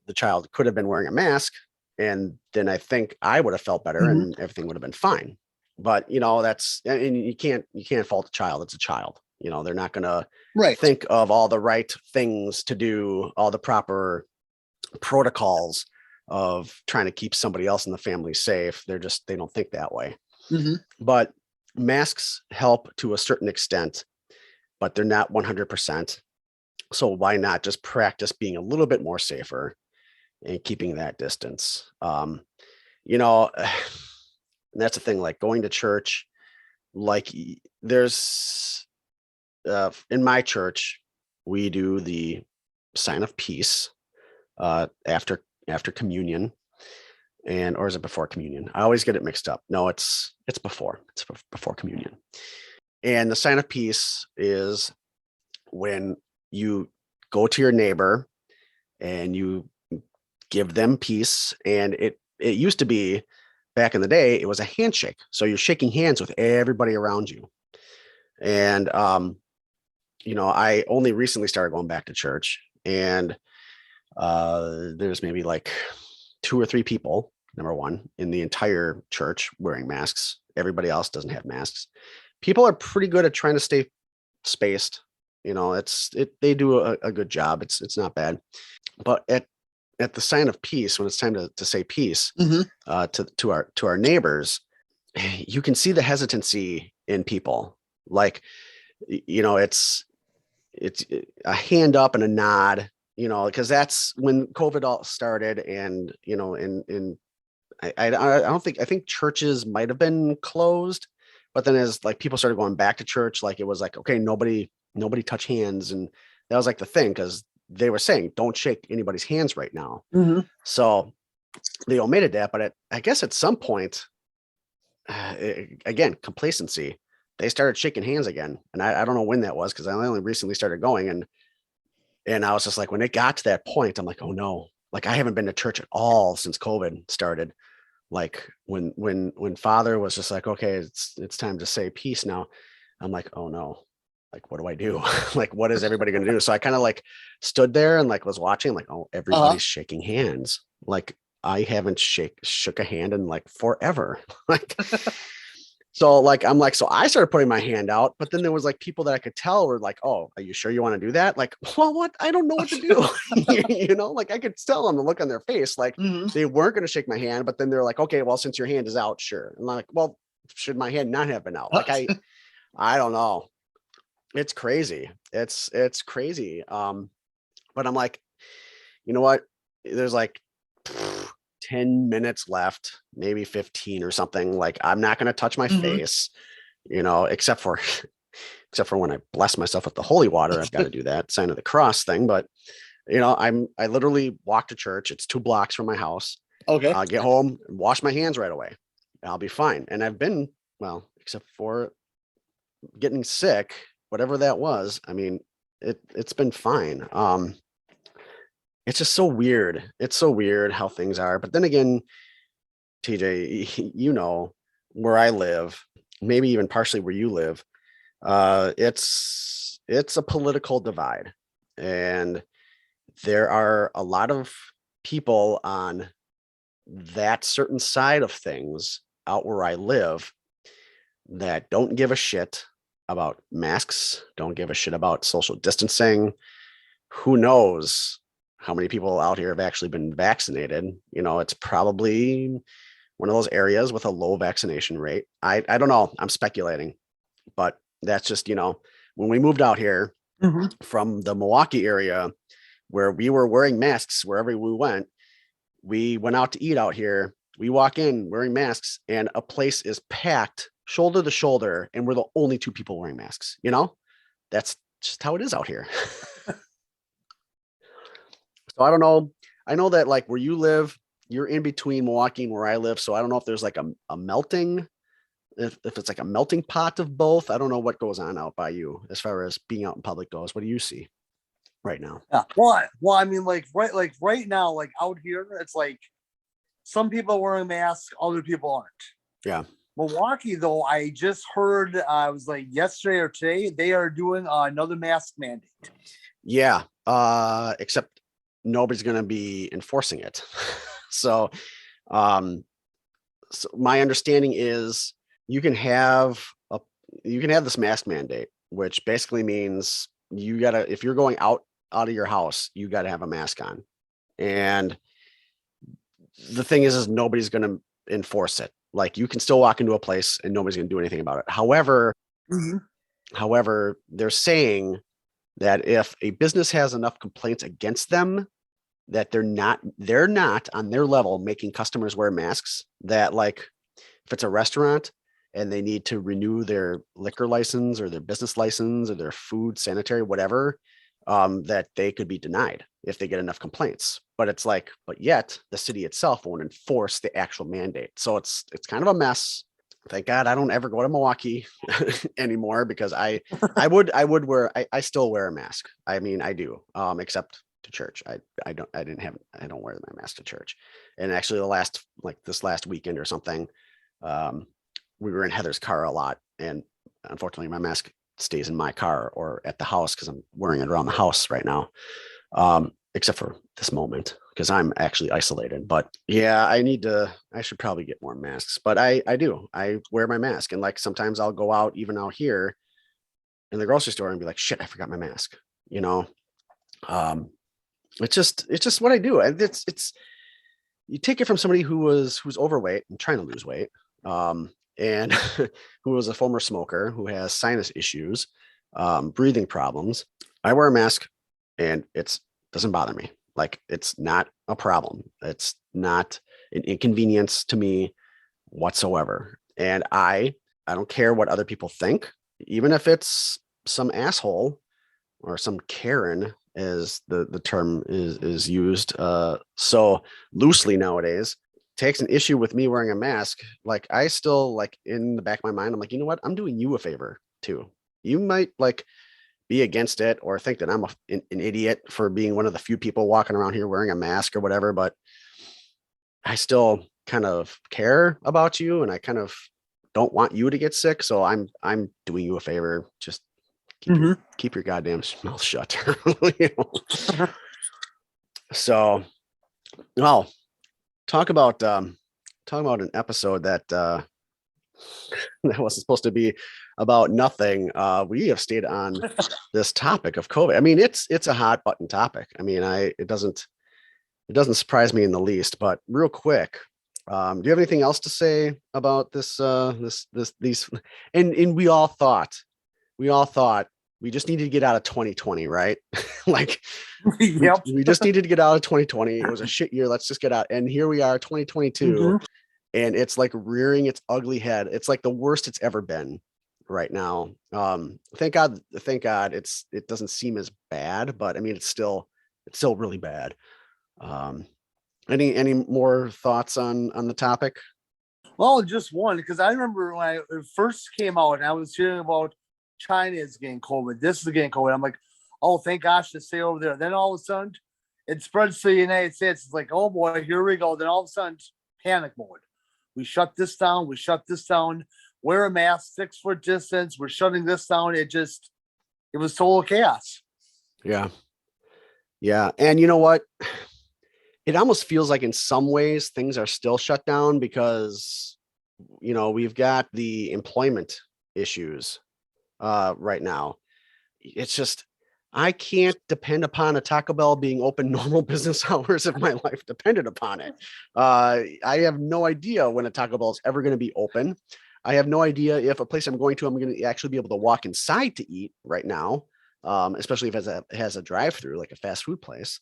the child could have been wearing a mask, and then I think I would have felt better Mhm. and everything would have been fine. But and you can't fault a child. It's a child. They're not going to Right. think of all the right things to do, all the proper protocols of trying to keep somebody else in the family safe. They don't think that way. Mhm. But masks help to a certain extent, but they're not 100%. So why not just practice being a little bit more safer and keeping that distance? You know, and that's the thing, like going to church, like there's in my church, we do the sign of peace after communion, or is it before communion? I always get it mixed up. No, it's before communion. And the sign of peace is when you go to your neighbor and you give them peace. And it used to be, back in the day, it was a handshake. So you're shaking hands with everybody around you. And I only recently started going back to church, and there's maybe like 2 or 3 people, number one, in the entire church wearing masks. Everybody else doesn't have masks. People are pretty good at trying to stay spaced. They do a good job. It's not bad. But at the sign of peace, when it's time to say peace to our neighbors, you can see the hesitancy in people. Like, it's a hand up and a nod, because that's when COVID all started. And, I think churches might've been closed, but then as like people started going back to church, like it was like, okay, nobody touch hands. And that was like the thing, because they were saying, don't shake anybody's hands right now. So they omitted that, but I guess at some point, again, complacency, they started shaking hands again. And I don't know when that was, because I only recently started going. And I was just like, when it got to that point, I'm like, oh no, like I haven't been to church at all since COVID started. Like when Father was just like, okay, it's time to say peace now. I'm like, oh no, like, what do I do? Like, what is everybody going to do? So I kind of like stood there and like was watching, like, oh, everybody's shaking hands. Like I haven't shook a hand in like forever. Like, so like, I'm like, so I started putting my hand out, but then there was like people that I could tell were like, oh, are you sure you want to do that? Like, well, what? I don't know what to do. Like I could tell on the look on their face, like they weren't going to shake my hand, but then they're like, okay, well, since your hand is out, sure. And I'm like, well, should my hand not have been out? Like, I don't know. It's crazy. It's crazy. But I'm like, you know what? There's like 10 minutes left, maybe 15 or something. Like I'm not going to touch my face, except for when I bless myself with the holy water. I've got to do that sign of the cross thing. But I literally walk to church. It's 2 blocks from my house. Okay. I'll get home, wash my hands right away. I'll be fine. And I've been, well, except for getting sick, whatever that was. I mean, it's been fine. It's just so weird. It's so weird how things are. But then again, TJ, where I live, maybe even partially where you live, it's a political divide. And there are a lot of people on that certain side of things out where I live that don't give a shit about masks, don't give a shit about social distancing. Who knows how many people out here have actually been vaccinated? It's probably one of those areas with a low vaccination rate. I don't know. I'm speculating, but that's just, when we moved out here from the Milwaukee area where we were wearing masks wherever we went out to eat out here. We walk in wearing masks and a place is packed shoulder to shoulder. And we're the only 2 people wearing masks. That's just how it is out here. So I don't know. I know that like where you live, you're in between Milwaukee and where I live. So I don't know if there's like a melting, if it's like a melting pot of both. I don't know what goes on out by you as far as being out in public goes. What do you see right now? Yeah. Well, I mean, like right now, like out here, it's like some people are wearing masks, other people aren't. Yeah. Milwaukee, though, I just heard, it was like yesterday or today, they are doing another mask mandate. Yeah. Except nobody's going to be enforcing it. So my understanding is you can have this mask mandate, which basically means if you're going out of your house, you got to have a mask on. And the thing is nobody's going to enforce it. Like you can still walk into a place and nobody's going to do anything about it. However, they're saying that if a business has enough complaints against them, that they're not on their level making customers wear masks, that like if it's a restaurant and they need to renew their liquor license or their business license or their food, sanitary, whatever, that they could be denied if they get enough complaints. But it's like, but yet the city itself won't enforce the actual mandate. So it's kind of a mess. Thank God I don't ever go to Milwaukee anymore, because I still wear a mask. I mean, I do, except to church. I don't wear my mask to church. And actually this last weekend or something, we were in Heather's car a lot. And unfortunately my mask stays in my car or at the house because I'm wearing it around the house right now. except for this moment because I'm actually isolated. But yeah, I should probably get more masks, but I wear my mask. And like sometimes I'll go out, even out here in the grocery store, and be like, shit, I forgot my mask, you know? Um, it's just what I do. And it's, you take it from somebody who's overweight and trying to lose weight, and who was a former smoker who has sinus issues, breathing problems. I wear a mask, and it's doesn't bother me. Like it's not a problem. It's not an inconvenience to me whatsoever. And I don't care what other people think, even if it's some asshole or some Karen, as the term is used so loosely nowadays, takes an issue with me wearing a mask. Like I still, like, in the back of my mind, I'm like, you know what? I'm doing you a favor too. You might like be against it or think that I'm an idiot for being one of the few people walking around here wearing a mask or whatever, but I still kind of care about you, and I kind of don't want you to get sick. So I'm doing you a favor. Just keep your goddamn mouth shut. You know? So, well, talk about an episode that that wasn't supposed to be about nothing. We have stayed on this topic of COVID. I mean, it's a hot button topic. I mean, it doesn't surprise me in the least. But real quick, do you have anything else to say about this? These, and we all thought we just needed to get out of 2020, right? Like Yep. we just needed to get out of 2020. It was a shit year. Let's just get out. And here we are, 2022, and it's like rearing its ugly head. It's like the worst it's ever been right now. Thank God it doesn't seem as bad, but I mean it's still really bad. Um, any more thoughts on the topic? Well, just one, because I remember when it first came out and I was hearing about China is getting COVID, this is getting COVID. I'm like, oh, thank gosh to stay over there. Then all of a sudden, it spreads to the United States. It's like, oh boy, here we go. Then all of a sudden, panic mode. We shut this down. We shut this down. Wear a mask, 6 foot distance. We're shutting this down. It was total chaos. Yeah. Yeah. And you know what? It almost feels like in some ways things are still shut down because, you know, we've got the employment issues right now. It's just, I can't depend upon a Taco Bell being open normal business hours if my life depended upon it. I have no idea when a Taco Bell is ever going to be open. I have no idea if a place I'm going to, I'm going to actually be able to walk inside to eat right now, especially if it has a drive-through like a fast food place.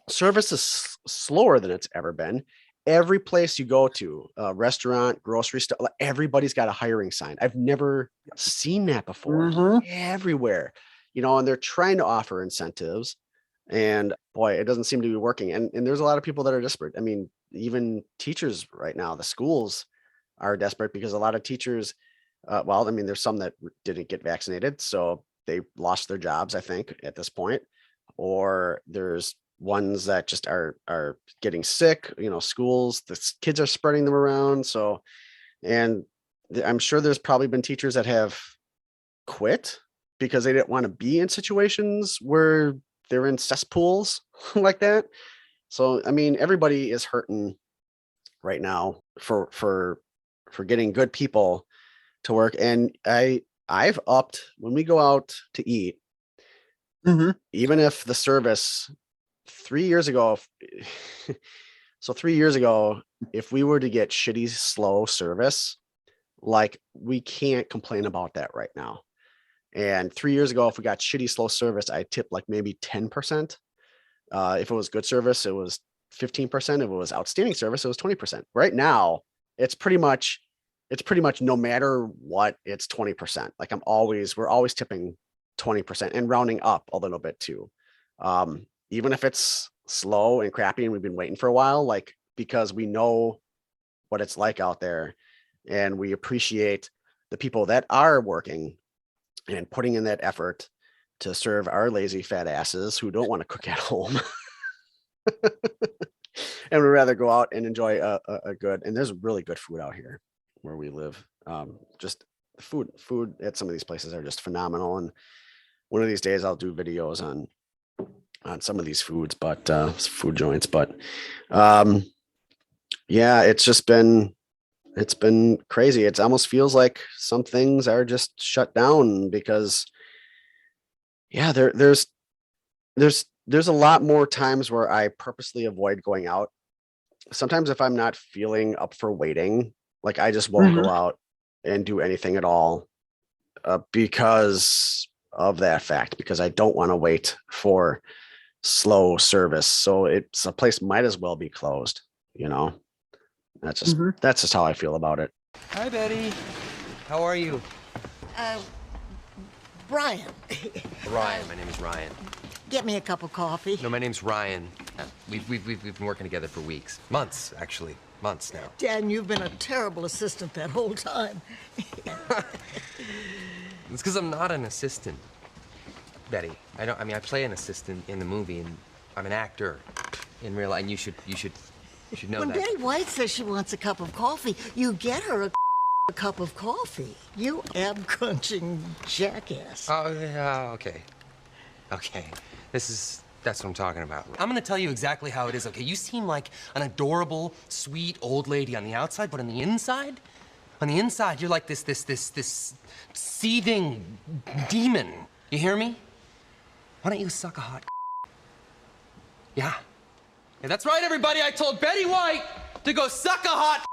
Service is slower than it's ever been. Every place you go to, restaurant, grocery store, everybody's got a hiring sign. I've never seen that before. Everywhere, you know, and they're trying to offer incentives, and boy, it doesn't seem to be working. And there's a lot of people that are desperate. I mean, even teachers right now, the schools are desperate because a lot of teachers, well, I mean, there's some that didn't get vaccinated, so they lost their jobs, I think, at this point, or there's ones that just are getting sick. You know, schools, the kids are spreading them around. So, and I'm sure there's probably been teachers that have quit because they didn't want to be in situations where they're in cesspools like that. So, I mean, everybody is hurting right now for getting good people to work. And I've upped when we go out to eat, even if the service 3 years ago. So 3 years ago, if we were to get shitty, slow service, like we can't complain about that right now. And 3 years ago, if we got shitty, slow service, I tipped like maybe 10%. If it was good service, it was 15%. If it was outstanding service, it was 20%. Right now, it's pretty much no matter what, it's 20%. Like we're always tipping 20% and rounding up a little bit too. Even if it's slow and crappy and we've been waiting for a while, like, because we know what it's like out there and we appreciate the people that are working and putting in that effort to serve our lazy fat asses who don't want to cook at home. And we'd rather go out and enjoy a good, and there's really good food out here where we live. Just food at some of these places are just phenomenal. And one of these days I'll do videos on on some of these foods, but food joints. But um, yeah, it's been crazy. It almost feels like some things are just shut down because yeah, there's a lot more times where I purposely avoid going out. Sometimes if I'm not feeling up for waiting, like I just won't go out and do anything at all because of that fact, because I don't want to wait for slow service. So it's a place might as well be closed, you know. That's just how I feel about it. Hi, Betty. How are you? Brian, Ryan. My name is Ryan. get me a cup of coffee. No, my name's Ryan. We've been working together for weeks, months actually, months now. Dan, you've been a terrible assistant that whole time. It's because I'm not an assistant, Betty. I mean, I play an assistant in the movie, and I'm an actor in real life. And you should know When that. Betty White says she wants a cup of coffee, you get her a cup of coffee. You ab-crunching jackass. Oh yeah, okay. That's what I'm talking about. I'm gonna tell you exactly how it is, okay? You seem like an adorable, sweet old lady on the outside, but on the inside, you're like this seething demon. You hear me? Why don't you suck a hot? Yeah. Yeah, that's right, everybody. I told Betty White to go suck a hot.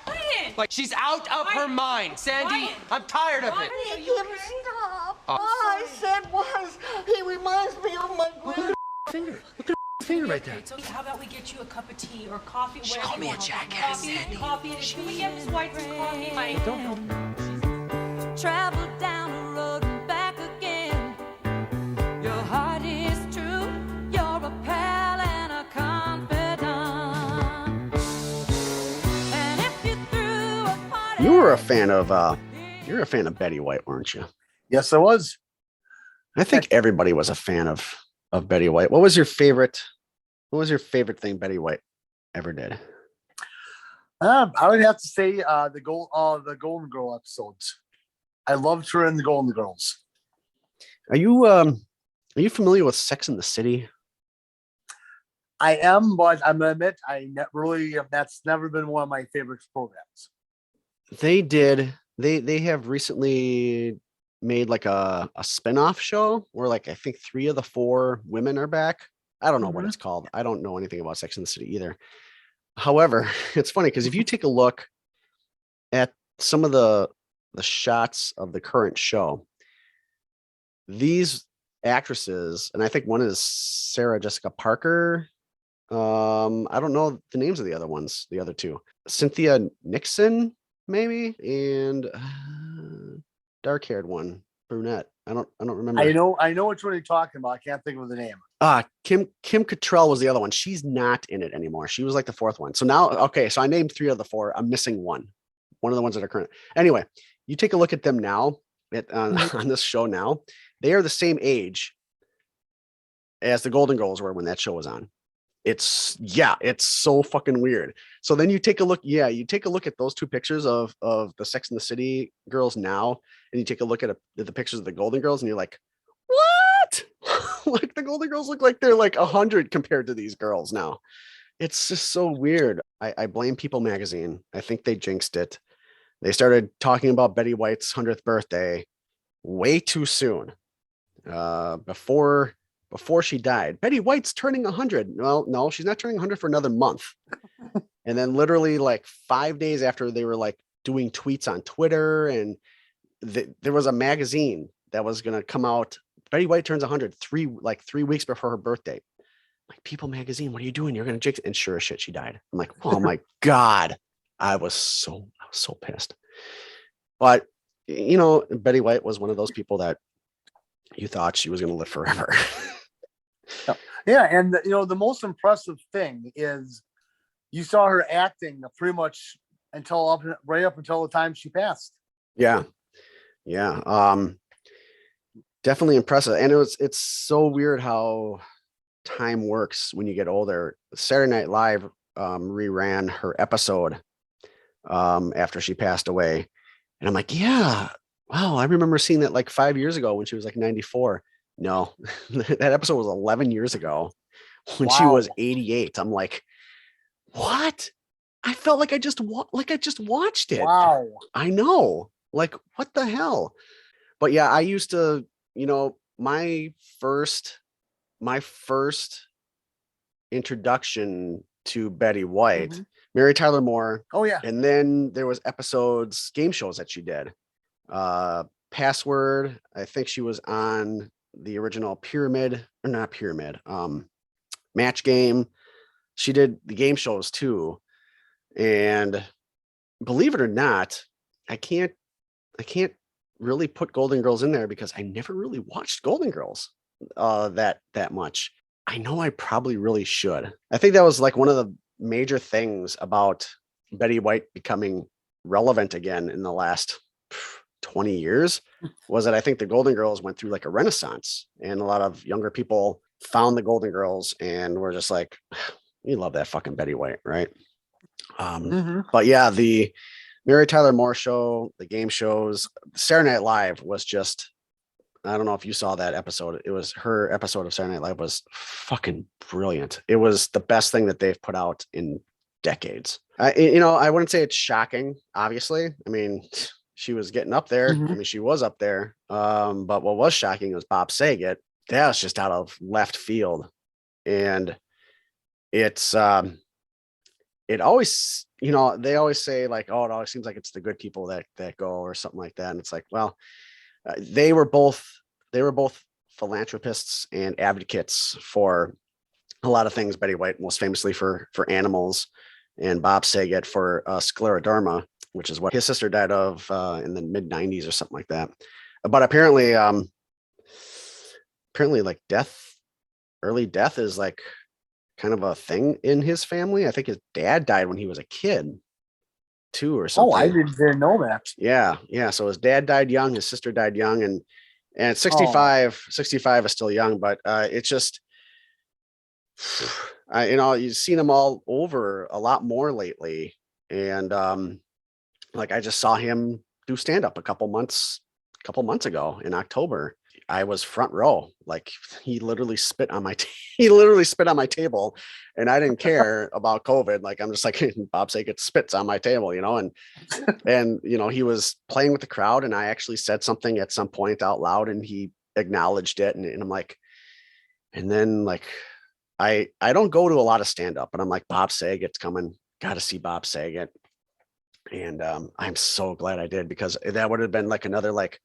Ryan! Like she's out of her mind, Sandy. Ryan! I'm tired of it. Ryan, are you okay? Stop. Oh. All I said was, he reminds me of my grandpa. Finger. Look at her finger right there. It's okay. How about we get you a cup of tea or coffee? She whatever called me you a want. jackass, Coffee, Sandy. coffee. And can we get Miss White some coffee, Mike? Don't help. Travel down the road and back again. Your heart is true. You're a pal and a confidant. And if you threw a party, You're a fan of Betty White, weren't you? Yes, I was. I think everybody was a fan of Betty White. What was your favorite thing Betty White ever did? I would have to say the Golden Girl episodes. I loved her in the Golden Girls. Are you familiar with Sex and the City? I am, but I'm gonna admit that's never been one of my favorite programs. They have recently made like a spin-off show where like I think 3 of the 4 women are back. I don't know what it's called. I don't know anything about Sex and the City either. However, it's funny because if you take a look at some of the shots of the current show, these actresses, and I think one is Sarah Jessica Parker. I don't know the names of the other ones, the other 2. Cynthia Nixon, maybe, and dark-haired one, brunette. I don't remember. I know which one you're talking about. I can't think of the name. Kim Cattrall was the other one. She's not in it anymore. She was like the 4th one. So now, okay, so I named 3 of the 4. I'm missing one of the ones that are current. Anyway, you take a look at them now on this show now. They are the same age as the Golden Girls were when that show was on. It's so fucking weird. So then you take a look at those 2 pictures of the Sex and the City girls now, and you take a look at the pictures of the Golden Girls, and you're like, what? Like the Golden Girls look like they're like 100 compared to these girls now. It's just so weird. I blame People Magazine. I think they jinxed it. They started talking about Betty White's 100th birthday way too soon. Before she died. Betty White's turning 100. Well, no, she's not turning 100 for another month. And then literally like 5 days after, they were like doing tweets on Twitter, and there was a magazine that was going to come out. Betty White turns 100 3 weeks before her birthday. Like, People Magazine, what are you doing? You're going to jinx it. And sure as shit, she died. I'm like, oh my God. I was so pissed. But you know, Betty White was one of those people that you thought she was going to live forever. Yeah, and the most impressive thing is you saw her acting pretty much right up until the time she passed. Yeah. Definitely impressive. And it's so weird how time works when you get older. Saturday Night Live reran her episode after she passed away. And I'm like, yeah, wow, I remember seeing that like 5 years ago when she was like 94. No, that episode was 11 years ago when she Wow. was 88. I'm like, what? I felt like I just watched it. Wow. I know. Like, what the hell? But yeah, I used to, my first introduction to Betty White, Mhm. Mary Tyler Moore, Oh yeah. and then there was game shows that she did. Password, I think she was on the original Pyramid, or not Pyramid, Match Game. She did the game shows too. And believe it or not, I can't really put Golden Girls in there because I never really watched Golden Girls that much. I know I probably really should. I think that was like one of the major things about Betty White becoming relevant again in the last 20 years was that I think the Golden Girls went through like a renaissance, and a lot of younger people found the Golden Girls and were just like, we love that fucking Betty White, right? But yeah, the Mary Tyler Moore show, the game shows, Saturday Night Live was just, I don't know if you saw that episode. It was her episode of Saturday Night Live was fucking brilliant. It was the best thing that they've put out in decades. I wouldn't say it's shocking, obviously. I mean, she was getting up there. I mean, she was up there. But what was shocking was Bob Saget. That was just out of left field. And it's, it always, they always say like, oh, it always seems like it's the good people that go or something like that. And it's like, well, they were both philanthropists and advocates for a lot of things. Betty White most famously for animals, and Bob Saget for scleroderma, which is what his sister died of in the mid 90s or something like that. But apparently like early death is like kind of a thing in his family. I think his dad died when he was a kid too or something. Oh, I didn't know that. Yeah. So his dad died young, his sister died young, and 65 is still young, but it's just, you've seen them all over a lot more lately. And like I just saw him do stand-up a couple months ago in October. I was front row. Like he literally spit on my table, and I didn't care about COVID. Like I'm just like, Bob Saget spits on my table, and he was playing with the crowd, and I actually said something at some point out loud, and he acknowledged it, and I'm like, and then like I don't go to a lot of stand-up, but I'm like, Bob Saget's coming, got to see Bob Saget. And I'm so glad I did, because that would have been like another like,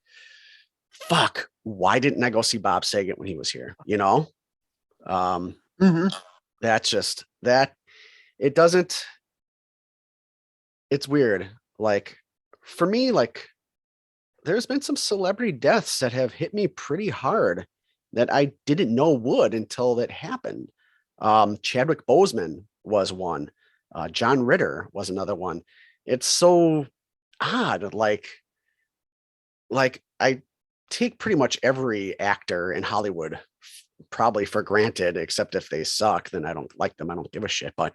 fuck, why didn't I go see Bob Saget when he was here? That's just that it doesn't, it's weird. Like for me, like there's been some celebrity deaths that have hit me pretty hard that I didn't know would until that happened. Chadwick Boseman was one. John Ritter was another one. It's so odd. Like I take pretty much every actor in Hollywood probably for granted, except if they suck, then I don't like them. I don't give a shit. But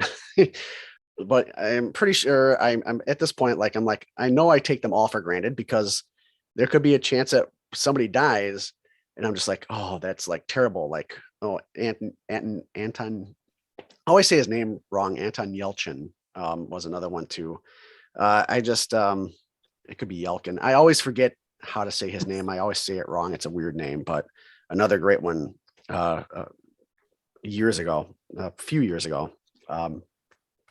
but I'm pretty sure I'm at this point, like I'm like, I know I take them all for granted, because there could be a chance that somebody dies and I'm just like, oh, that's like terrible. Like, oh, Anton, I always say his name wrong. Anton Yelchin was another one too. I just it could be Yelkin. I always forget how to say his name. I always say it wrong. It's a weird name, but another great one a few years ago,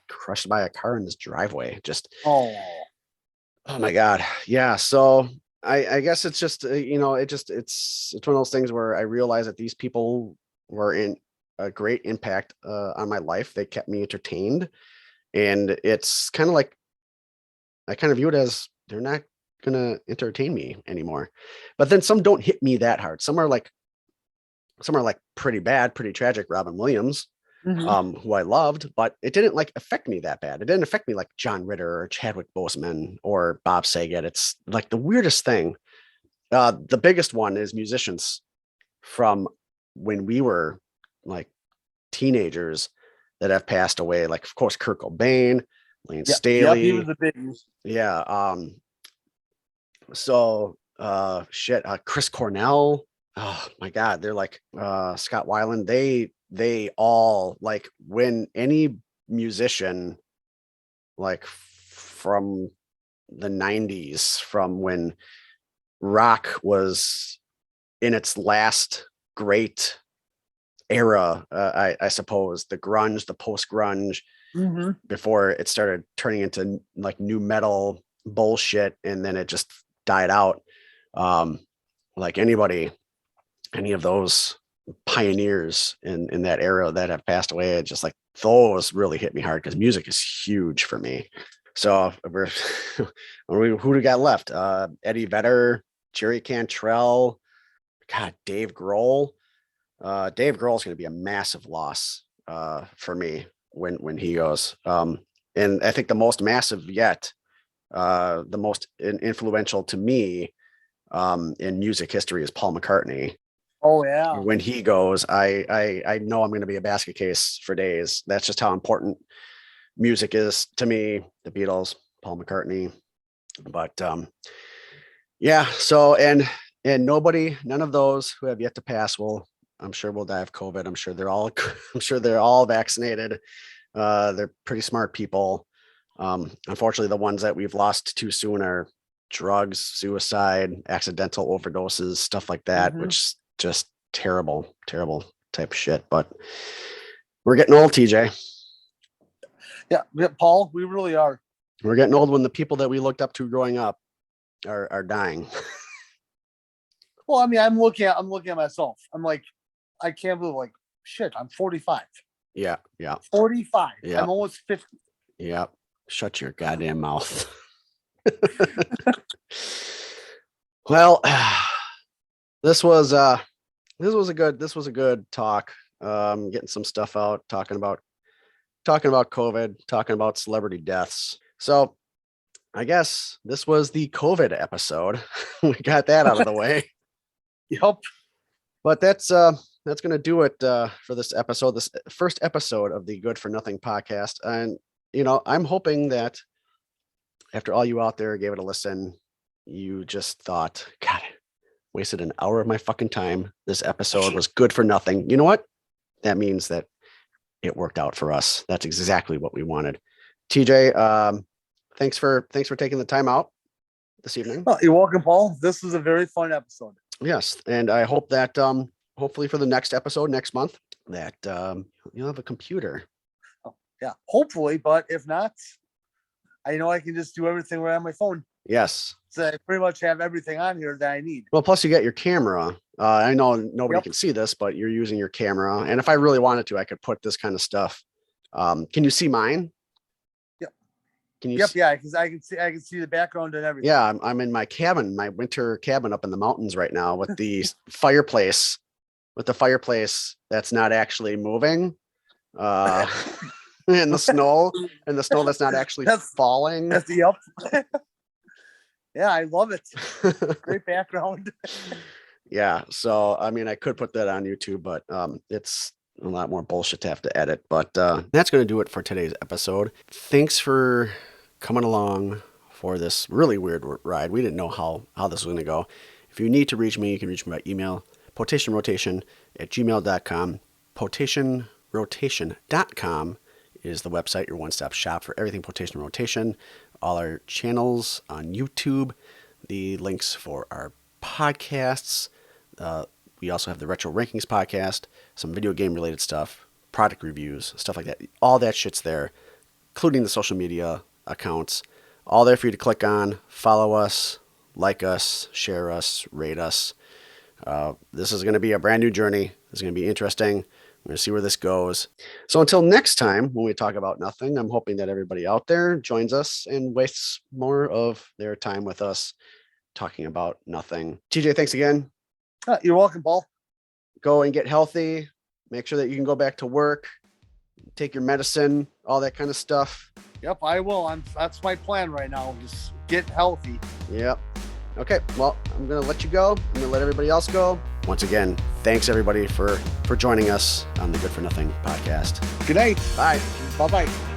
crushed by a car in his driveway. Just, oh my God. Yeah. So I guess it's just, it's one of those things where I realize that these people were in a great impact on my life. They kept me entertained, and it's kind of like, I kind of view it as they're not going to entertain me anymore. But then some don't hit me that hard. Some are like pretty bad, pretty tragic. Robin Williams, who I loved, but it didn't like affect me that bad. It didn't affect me like John Ritter or Chadwick Boseman or Bob Saget. It's like the weirdest thing. The biggest one is musicians from when we were like teenagers that have passed away. Like, of course, Kurt Cobain, Lane Staley. He was a big. Yeah. So Chris Cornell, oh my God, they're like Scott Weiland. They all like when any musician like from the 90s, from when rock was in its last great era, I suppose, the grunge, the post grunge, before it started turning into like new metal bullshit, and then it just died out. Like any of those pioneers in that era that have passed away, it just like those really hit me hard because music is huge for me. So who do we got left? Eddie Vedder, Jerry Cantrell, God, Dave Grohl. Dave Grohl is going to be a massive loss for me when he goes. And I think the most massive yet, the most influential to me in music history is Paul McCartney. Oh yeah. When he goes, I know I'm going to be a basket case for days. That's just how important music is to me. The Beatles, Paul McCartney, but yeah. So and none of those who have yet to pass I'm sure will die of COVID. I'm sure they're all vaccinated. They're pretty smart people. Unfortunately, the ones that we've lost too soon are drugs, suicide, accidental overdoses, stuff like that, which just terrible type of shit. But we're getting old, TJ. Yeah, Paul, we really are. We're getting old when the people that we looked up to growing up are dying. Well, I mean, I'm looking at myself. I'm like, I can't believe, like, shit, I'm 45. Yeah. 45. Yeah. I'm almost 50. Yeah. Shut your goddamn mouth. Well, this was a good talk. Getting some stuff out, talking about COVID, talking about celebrity deaths. So I guess this was the COVID episode. We got that out of the way. Yep. But that's going to do it for this episode, this first episode of the Good for Nothing podcast. And, I'm hoping that after all you out there gave it a listen, you just thought, God, wasted an hour of my fucking time. This episode was good for nothing. You know what? That means that it worked out for us. That's exactly what we wanted. TJ, thanks for taking the time out this evening. Well, you're welcome, Paul. This was a very fun episode. Yes. And I hope that hopefully for the next episode next month that you'll have a computer. Oh, yeah, hopefully. But if not, I know I can just do everything right on my phone. Yes. So I pretty much have everything on here that I need. Well, plus you got your camera. I know nobody can see this, but you're using your camera. And if I really wanted to, I could put this kind of stuff. Can you see mine? Yep. Can you? Yep. Yeah. Because I can see the background and everything. Yeah. I'm in my cabin, my winter cabin up in the mountains right now with the fireplace, that's not actually moving. And the snow that's not actually falling. That's yep. Yeah, I love it. Great background. Yeah. So, I mean, I could put that on YouTube, but it's a lot more bullshit to have to edit. But that's going to do it for today's episode. Thanks for coming along for this really weird ride. We didn't know how this was going to go. If you need to reach me, you can reach me by email, potationrotation@gmail.com. Potationrotation.com is the website, your one-stop shop for everything Potation Rotation. All our channels on YouTube, the links for our podcasts. We also have the Retro Rankings podcast, some video game related stuff, product reviews, stuff like that. All that shit's there, including the social media accounts. All there for you to click on, follow us, like us, share us, rate us. This is going to be a brand new journey. It's going to be interesting. We're going to see where this goes. So until next time, when we talk about nothing, I'm hoping that everybody out there joins us and wastes more of their time with us talking about nothing. TJ, thanks again. You're welcome, Paul. Go and get healthy. Make sure that you can go back to work, take your medicine, all that kind of stuff. Yep, I will. That's my plan right now. Just get healthy. Yep. Okay, well, I'm going to let you go. I'm going to let everybody else go. Once again, thanks everybody for joining us on the Good for Nothing podcast. Good night. Bye. Bye-bye.